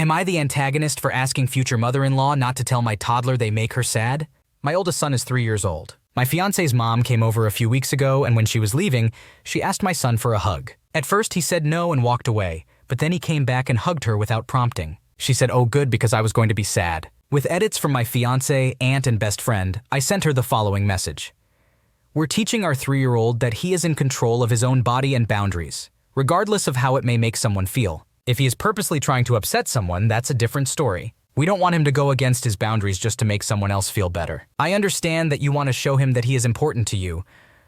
Am I the antagonist for asking future mother-in-law not to tell my toddler they make her sad? My oldest son is 3 years old. My fiance's mom came over a few weeks ago, and when she was leaving, she asked my son for a hug. At first, he said no and walked away, but then he came back and hugged her without prompting. She said, "Oh, good, because I was going to be sad." With edits from my fiance, aunt, and best friend, I sent her the following message. We're teaching our 3-year-old that he is in control of his own body and boundaries, regardless of how it may make someone feel. If he is purposely trying to upset someone, that's a different story. We don't want him to go against his boundaries just to make someone else feel better. I understand that you want to show him that he is important to you,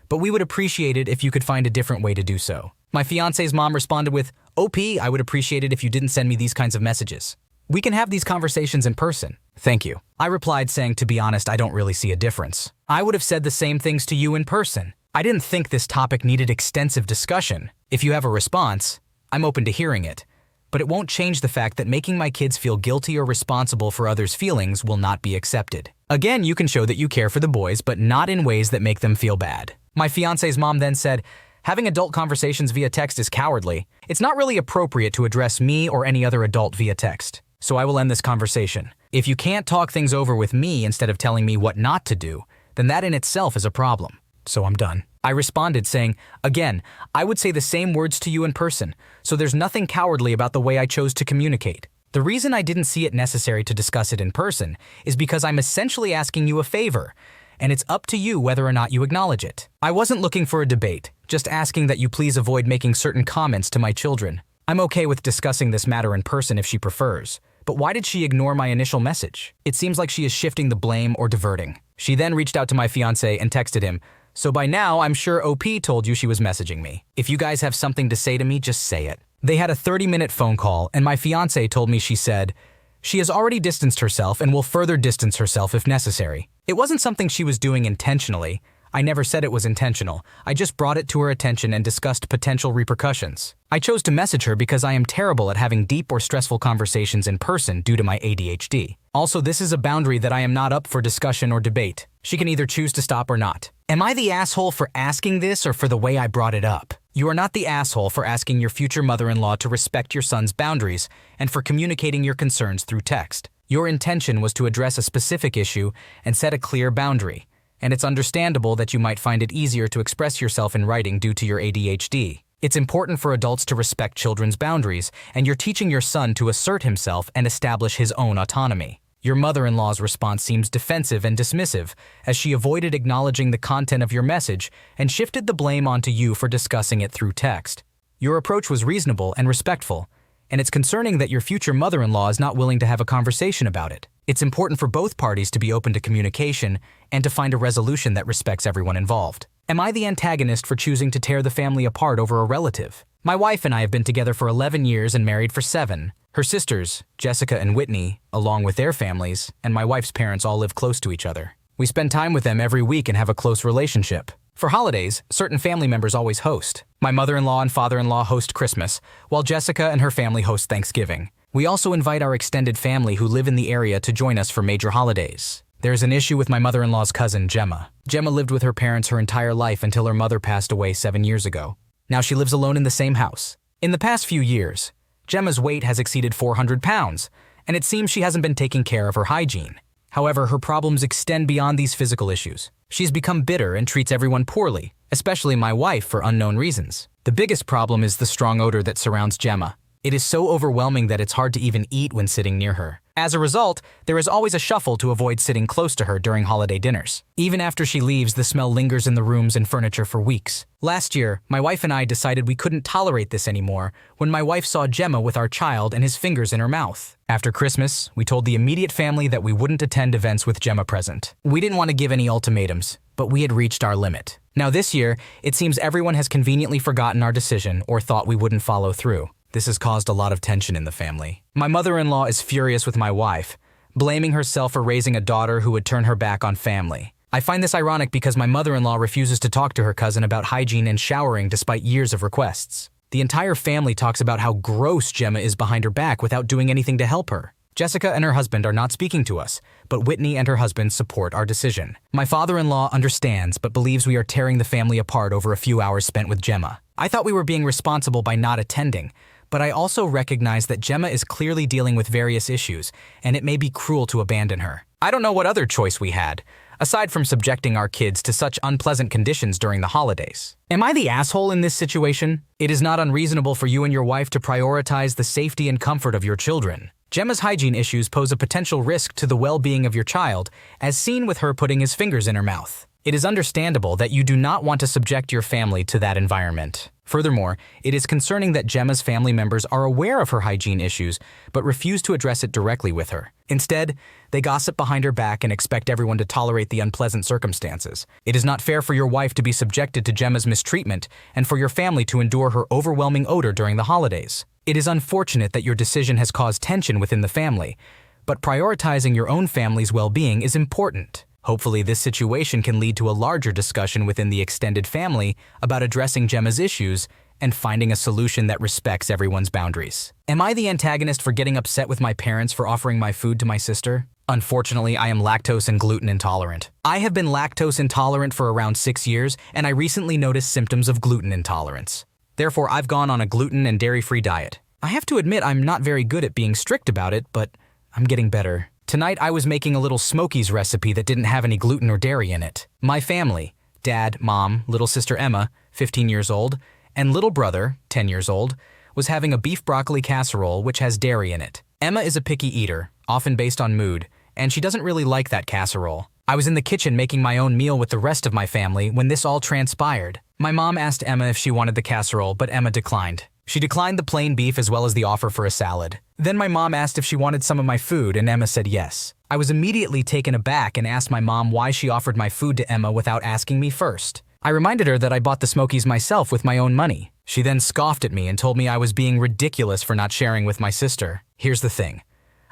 but we would appreciate it if you could find a different way to do so. My fiance's mom responded with, "OP, I would appreciate it if you didn't send me these kinds of messages. We can have these conversations in person. Thank you." I replied saying, "To be honest, I don't really see a difference. I would have said the same things to you in person. I didn't think this topic needed extensive discussion. If you have a response, I'm open to hearing it. But it won't change the fact that making my kids feel guilty or responsible for others' feelings will not be accepted. Again, you can show that you care for the boys, but not in ways that make them feel bad." My fiance's mom then said, "Having adult conversations via text is cowardly. It's not really appropriate to address me or any other adult via text. So I will end this conversation. If you can't talk things over with me instead of telling me what not to do, then that in itself is a problem. So I'm done." I responded saying, "Again, I would say the same words to you in person, so there's nothing cowardly about the way I chose to communicate. The reason I didn't see it necessary to discuss it in person is because I'm essentially asking you a favor, and it's up to you whether or not you acknowledge it. I wasn't looking for a debate, just asking that you please avoid making certain comments to my children. I'm okay with discussing this matter in person if she prefers, but why did she ignore my initial message? It seems like she is shifting the blame or diverting." She then reached out to my fiancé and texted him, "So by now, I'm sure OP told you she was messaging me. If you guys have something to say to me, just say it." They had a 30-minute phone call, and my fiancé told me she said, "She has already distanced herself and will further distance herself if necessary. It wasn't something she was doing intentionally. I never said it was intentional. I just brought it to her attention and discussed potential repercussions. I chose to message her because I am terrible at having deep or stressful conversations in person due to my ADHD. Also, this is a boundary that I am not up for discussion or debate. She can either choose to stop or not." Am I the asshole for asking this or for the way I brought it up? You are not the asshole for asking your future mother-in-law to respect your son's boundaries and for communicating your concerns through text. Your intention was to address a specific issue and set a clear boundary, and it's understandable that you might find it easier to express yourself in writing due to your ADHD. It's important for adults to respect children's boundaries, and you're teaching your son to assert himself and establish his own autonomy. Your mother-in-law's response seems defensive and dismissive, as she avoided acknowledging the content of your message and shifted the blame onto you for discussing it through text. Your approach was reasonable and respectful, and it's concerning that your future mother-in-law is not willing to have a conversation about it. It's important for both parties to be open to communication and to find a resolution that respects everyone involved. Am I the antagonist for choosing to tear the family apart over a relative? My wife and I have been together for 11 years and married for 7. Her sisters, Jessica and Whitney, along with their families, and my wife's parents all live close to each other. We spend time with them every week and have a close relationship. For holidays, certain family members always host. My mother-in-law and father-in-law host Christmas, while Jessica and her family host Thanksgiving. We also invite our extended family who live in the area to join us for major holidays. There's an issue with my mother-in-law's cousin, Gemma. Gemma lived with her parents her entire life until her mother passed away 7 years ago. Now she lives alone in the same house. In the past few years, Gemma's weight has exceeded 400 pounds, and it seems she hasn't been taking care of her hygiene. However, her problems extend beyond these physical issues. She's become bitter and treats everyone poorly, especially my wife for unknown reasons. The biggest problem is the strong odor that surrounds Gemma. It is so overwhelming that it's hard to even eat when sitting near her. As a result, there is always a shuffle to avoid sitting close to her during holiday dinners. Even after she leaves, the smell lingers in the rooms and furniture for weeks. Last year, my wife and I decided we couldn't tolerate this anymore when my wife saw Gemma with our child and his fingers in her mouth. After Christmas, we told the immediate family that we wouldn't attend events with Gemma present. We didn't want to give any ultimatums, but we had reached our limit. Now this year, it seems everyone has conveniently forgotten our decision or thought we wouldn't follow through. This has caused a lot of tension in the family. My mother-in-law is furious with my wife, blaming herself for raising a daughter who would turn her back on family. I find this ironic because my mother-in-law refuses to talk to her cousin about hygiene and showering despite years of requests. The entire family talks about how gross Gemma is behind her back without doing anything to help her. Jessica and her husband are not speaking to us, but Whitney and her husband support our decision. My father-in-law understands but believes we are tearing the family apart over a few hours spent with Gemma. I thought we were being responsible by not attending, but I also recognize that Gemma is clearly dealing with various issues, and it may be cruel to abandon her. I don't know what other choice we had, aside from subjecting our kids to such unpleasant conditions during the holidays. Am I the asshole in this situation? It is not unreasonable for you and your wife to prioritize the safety and comfort of your children. Gemma's hygiene issues pose a potential risk to the well-being of your child, as seen with her putting his fingers in her mouth. It is understandable that you do not want to subject your family to that environment. Furthermore, it is concerning that Gemma's family members are aware of her hygiene issues, but refuse to address it directly with her. Instead, they gossip behind her back and expect everyone to tolerate the unpleasant circumstances. It is not fair for your wife to be subjected to Gemma's mistreatment and for your family to endure her overwhelming odor during the holidays. It is unfortunate that your decision has caused tension within the family, but prioritizing your own family's well-being is important. Hopefully, this situation can lead to a larger discussion within the extended family about addressing Gemma's issues and finding a solution that respects everyone's boundaries. Am I the antagonist for getting upset with my parents for offering my food to my sister? Unfortunately, I am lactose and gluten intolerant. I have been lactose intolerant for around 6 years, and I recently noticed symptoms of gluten intolerance. Therefore, I've gone on a gluten and dairy-free diet. I have to admit I'm not very good at being strict about it, but I'm getting better. Tonight, I was making a little Smokies recipe that didn't have any gluten or dairy in it. My family, dad, mom, little sister Emma, 15 years old, and little brother, 10 years old, was having a beef broccoli casserole which has dairy in it. Emma is a picky eater, often based on mood, and she doesn't really like that casserole. I was in the kitchen making my own meal with the rest of my family when this all transpired. My mom asked Emma if she wanted the casserole, but Emma declined. She declined the plain beef as well as the offer for a salad. Then my mom asked if she wanted some of my food, and Emma said yes. I was immediately taken aback and asked my mom why she offered my food to Emma without asking me first. I reminded her that I bought the Smokies myself with my own money. She then scoffed at me and told me I was being ridiculous for not sharing with my sister. Here's the thing.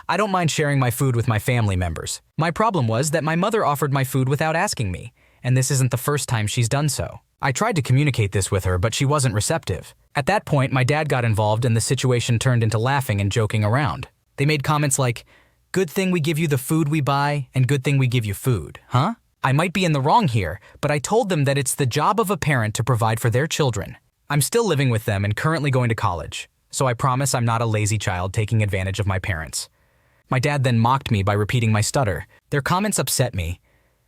I don't mind sharing my food with my family members. My problem was that my mother offered my food without asking me, and this isn't the first time she's done so. I tried to communicate this with her, but she wasn't receptive. At that point, my dad got involved and the situation turned into laughing and joking around. They made comments like, "Good thing we give you the food we buy, and good thing we give you food, huh?" I might be in the wrong here, but I told them that it's the job of a parent to provide for their children. I'm still living with them and currently going to college, so I promise I'm not a lazy child taking advantage of my parents. My dad then mocked me by repeating my stutter. Their comments upset me,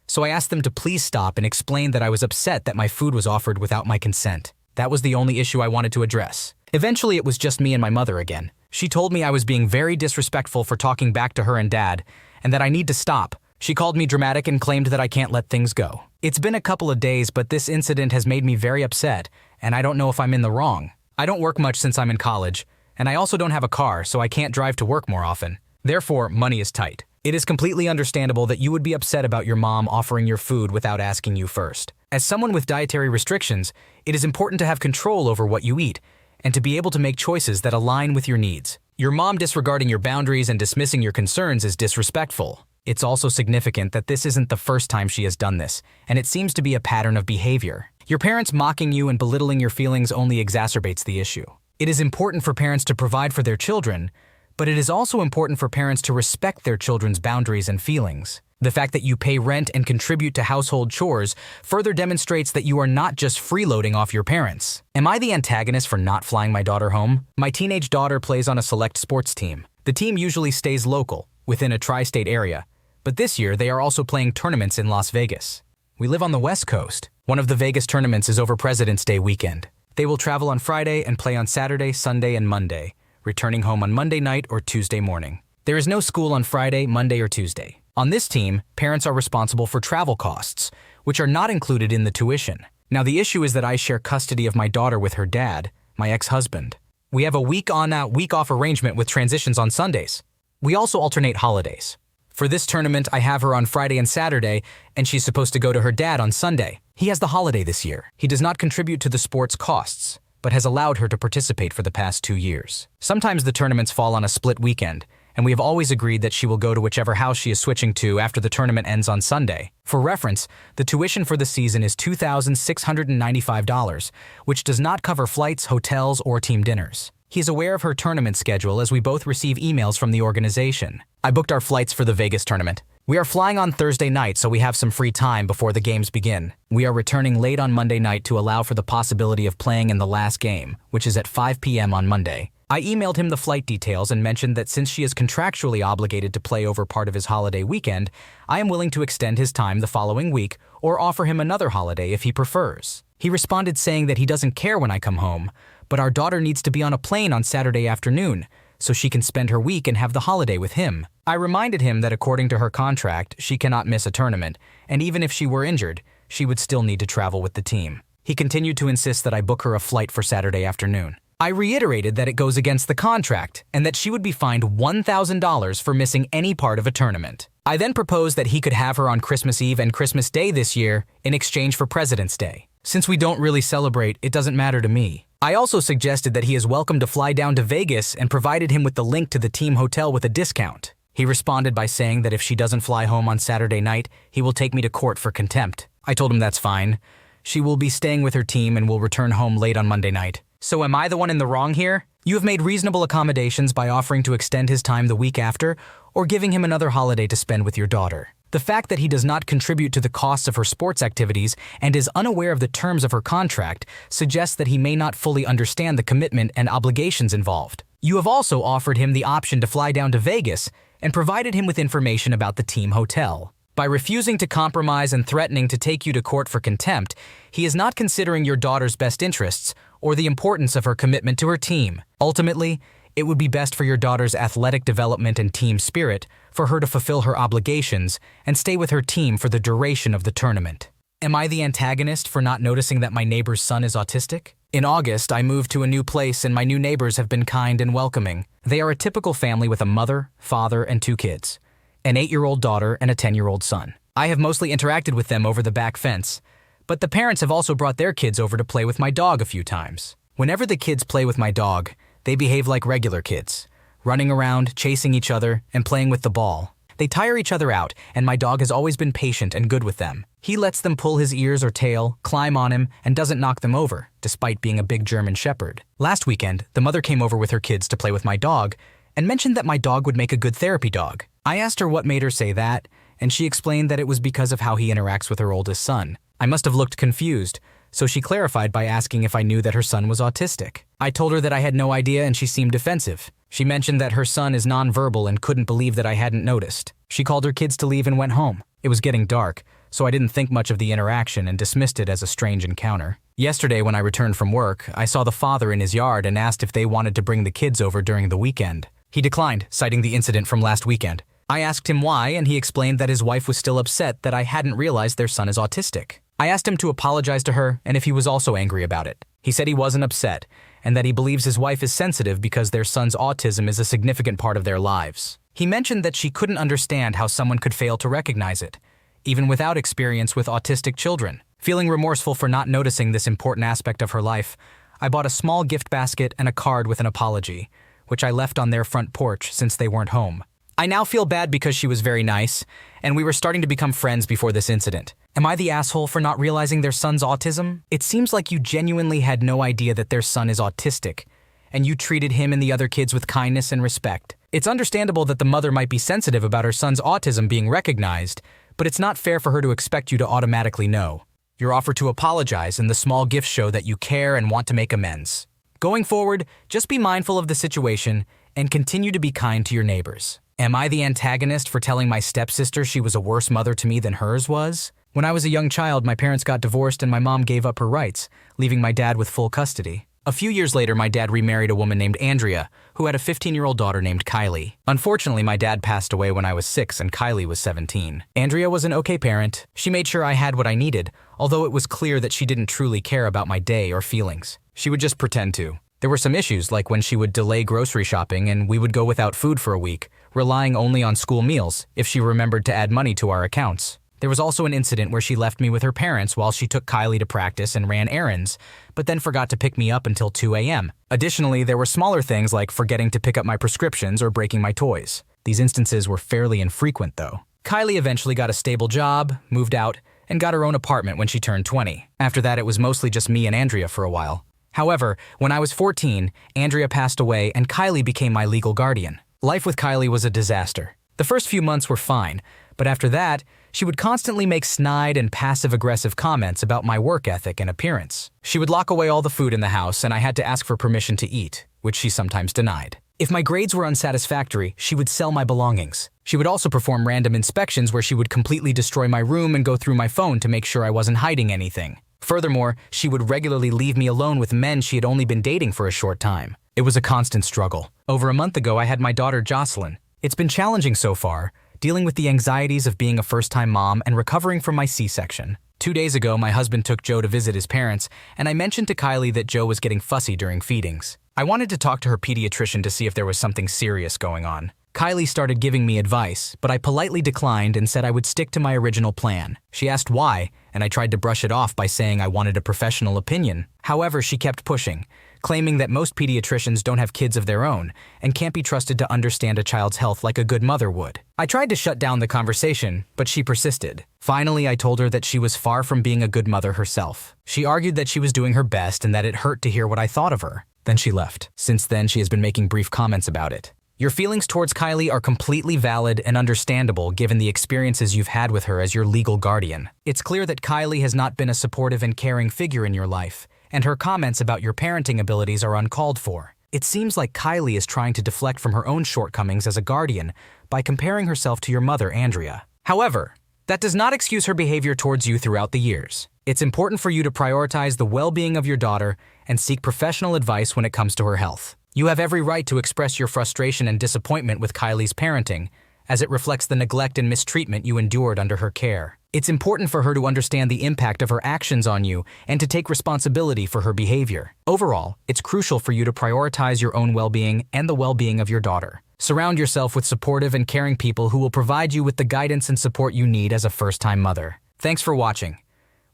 so I asked them to please stop and explained that I was upset that my food was offered without my consent. That was the only issue I wanted to address. Eventually, it was just me and my mother again. She told me I was being very disrespectful for talking back to her and dad, and that I need to stop. She called me dramatic and claimed that I can't let things go. It's been a couple of days, but this incident has made me very upset, and I don't know if I'm in the wrong. I don't work much since I'm in college, and I also don't have a car, so I can't drive to work more often. Therefore, money is tight. It is completely understandable that you would be upset about your mom offering your food without asking you first. As someone with dietary restrictions, it is important to have control over what you eat and to be able to make choices that align with your needs. Your mom disregarding your boundaries and dismissing your concerns is disrespectful. It's also significant that this isn't the first time she has done this, and it seems to be a pattern of behavior. Your parents mocking you and belittling your feelings only exacerbates the issue. It is important for parents to provide for their children, but it is also important for parents to respect their children's boundaries and feelings. The fact that you pay rent and contribute to household chores further demonstrates that you are not just freeloading off your parents. Am I the antagonist for not flying my daughter home? My teenage daughter plays on a select sports team. The team usually stays local, within a tri-state area, but this year they are also playing tournaments in Las Vegas. We live on the West Coast. One of the Vegas tournaments is over President's Day weekend. They will travel on Friday and play on Saturday, Sunday, and Monday, returning home on Monday night or Tuesday morning. There is no school on Friday, Monday, or Tuesday. On this team, parents are responsible for travel costs, which are not included in the tuition. Now, the issue is that I share custody of my daughter with her dad, my ex-husband. We have a week-on, week-off arrangement with transitions on Sundays. We also alternate holidays. For this tournament, I have her on Friday and Saturday, and she's supposed to go to her dad on Sunday. He has the holiday this year. He does not contribute to the sport's costs, but has allowed her to participate for the past 2 years. Sometimes the tournaments fall on a split weekend, and we have always agreed that she will go to whichever house she is switching to after the tournament ends on Sunday. For reference, the tuition for the season is $2,695, which does not cover flights, hotels, or team dinners. He is aware of her tournament schedule as we both receive emails from the organization. I booked our flights for the Vegas tournament. We are flying on Thursday night, so we have some free time before the games begin. We are returning late on Monday night to allow for the possibility of playing in the last game, which is at 5 p.m. on Monday. I emailed him the flight details and mentioned that since she is contractually obligated to play over part of his holiday weekend, I am willing to extend his time the following week or offer him another holiday if he prefers. He responded saying that he doesn't care when I come home, but our daughter needs to be on a plane on Saturday afternoon so she can spend her week and have the holiday with him. I reminded him that according to her contract, she cannot miss a tournament, and even if she were injured, she would still need to travel with the team. He continued to insist that I book her a flight for Saturday afternoon. I reiterated that it goes against the contract and that she would be fined $1,000 for missing any part of a tournament. I then proposed that he could have her on Christmas Eve and Christmas Day this year in exchange for President's Day. Since we don't really celebrate, it doesn't matter to me. I also suggested that he is welcome to fly down to Vegas and provided him with the link to the team hotel with a discount. He responded by saying that if she doesn't fly home on Saturday night, he will take me to court for contempt. I told him that's fine. She will be staying with her team and will return home late on Monday night. So am I the one in the wrong here? You have made reasonable accommodations by offering to extend his time the week after or giving him another holiday to spend with your daughter. The fact that he does not contribute to the costs of her sports activities and is unaware of the terms of her contract suggests that he may not fully understand the commitment and obligations involved. You have also offered him the option to fly down to Vegas and provided him with information about the team hotel. By refusing to compromise and threatening to take you to court for contempt, he is not considering your daughter's best interests or the importance of her commitment to her team. Ultimately, it would be best for your daughter's athletic development and team spirit for her to fulfill her obligations and stay with her team for the duration of the tournament. Am I the antagonist for not noticing that my neighbor's son is autistic? In August, I moved to a new place and my new neighbors have been kind and welcoming. They are a typical family with a mother, father, and 2 kids. An 8-year-old daughter and a 10-year-old son. I have mostly interacted with them over the back fence, but the parents have also brought their kids over to play with my dog a few times. Whenever the kids play with my dog, they behave like regular kids, running around, chasing each other, and playing with the ball. They tire each other out, and my dog has always been patient and good with them. He lets them pull his ears or tail, climb on him, and doesn't knock them over, despite being a big German shepherd. Last weekend, the mother came over with her kids to play with my dog and mentioned that my dog would make a good therapy dog. I asked her what made her say that, and she explained that it was because of how he interacts with her oldest son. I must have looked confused, so she clarified by asking if I knew that her son was autistic. I told her that I had no idea and she seemed defensive. She mentioned that her son is nonverbal and couldn't believe that I hadn't noticed. She called her kids to leave and went home. It was getting dark, so I didn't think much of the interaction and dismissed it as a strange encounter. Yesterday, when I returned from work, I saw the father in his yard and asked if they wanted to bring the kids over during the weekend. He declined, citing the incident from last weekend. I asked him why, and he explained that his wife was still upset that I hadn't realized their son is autistic. I asked him to apologize to her and if he was also angry about it. He said he wasn't upset and that he believes his wife is sensitive because their son's autism is a significant part of their lives. He mentioned that she couldn't understand how someone could fail to recognize it, even without experience with autistic children. Feeling remorseful for not noticing this important aspect of her life, I bought a small gift basket and a card with an apology, which I left on their front porch since they weren't home. I now feel bad because she was very nice, and we were starting to become friends before this incident. Am I the asshole for not realizing their son's autism? It seems like you genuinely had no idea that their son is autistic, and you treated him and the other kids with kindness and respect. It's understandable that the mother might be sensitive about her son's autism being recognized, but it's not fair for her to expect you to automatically know. Your offer to apologize and the small gifts show that you care and want to make amends. Going forward, just be mindful of the situation and continue to be kind to your neighbors. Am I the antagonist for telling my stepsister she was a worse mother to me than hers was? When I was a young child, my parents got divorced and my mom gave up her rights, leaving my dad with full custody. A few years later, my dad remarried a woman named Andrea, who had a 15-year-old daughter named Kylie. Unfortunately, my dad passed away when I was 6 and Kylie was 17. Andrea was an okay parent. She made sure I had what I needed, although it was clear that she didn't truly care about my day or feelings. She would just pretend to. There were some issues, like when she would delay grocery shopping and we would go without food for a week, relying only on school meals if she remembered to add money to our accounts. There was also an incident where she left me with her parents while she took Kylie to practice and ran errands, but then forgot to pick me up until 2 a.m. Additionally, there were smaller things like forgetting to pick up my prescriptions or breaking my toys. These instances were fairly infrequent, though. Kylie eventually got a stable job, moved out, and got her own apartment when she turned 20. After that, it was mostly just me and Andrea for a while. However, when I was 14, Andrea passed away and Kylie became my legal guardian. Life with Kylie was a disaster. The first few months were fine, but after that, she would constantly make snide and passive-aggressive comments about my work ethic and appearance. She would lock away all the food in the house and I had to ask for permission to eat, which she sometimes denied. If my grades were unsatisfactory, she would sell my belongings. She would also perform random inspections where she would completely destroy my room and go through my phone to make sure I wasn't hiding anything. Furthermore, she would regularly leave me alone with men she had only been dating for a short time. It was a constant struggle. Over a month ago, I had my daughter Jocelyn. It's been challenging so far, dealing with the anxieties of being a first-time mom and recovering from my C-section. 2 days ago, my husband took Joe to visit his parents, and I mentioned to Kylie that Joe was getting fussy during feedings. I wanted to talk to her pediatrician to see if there was something serious going on. Kylie started giving me advice, but I politely declined and said I would stick to my original plan. She asked why, and I tried to brush it off by saying I wanted a professional opinion. However, she kept pushing, claiming that most pediatricians don't have kids of their own and can't be trusted to understand a child's health like a good mother would. I tried to shut down the conversation, but she persisted. Finally, I told her that she was far from being a good mother herself. She argued that she was doing her best and that it hurt to hear what I thought of her. Then she left. Since then, she has been making brief comments about it. Your feelings towards Kylie are completely valid and understandable given the experiences you've had with her as your legal guardian. It's clear that Kylie has not been a supportive and caring figure in your life, and her comments about your parenting abilities are uncalled for. It seems like Kylie is trying to deflect from her own shortcomings as a guardian by comparing herself to your mother, Andrea. However, that does not excuse her behavior towards you throughout the years. It's important for you to prioritize the well-being of your daughter and seek professional advice when it comes to her health. You have every right to express your frustration and disappointment with Kylie's parenting, as it reflects the neglect and mistreatment you endured under her care. It's important for her to understand the impact of her actions on you and to take responsibility for her behavior. Overall, it's crucial for you to prioritize your own well-being and the well-being of your daughter. Surround yourself with supportive and caring people who will provide you with the guidance and support you need as a first-time mother. Thanks for watching.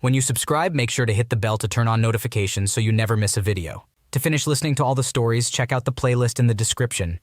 When you subscribe, make sure to hit the bell to turn on notifications so you never miss a video. To finish listening to all the stories, check out the playlist in the description.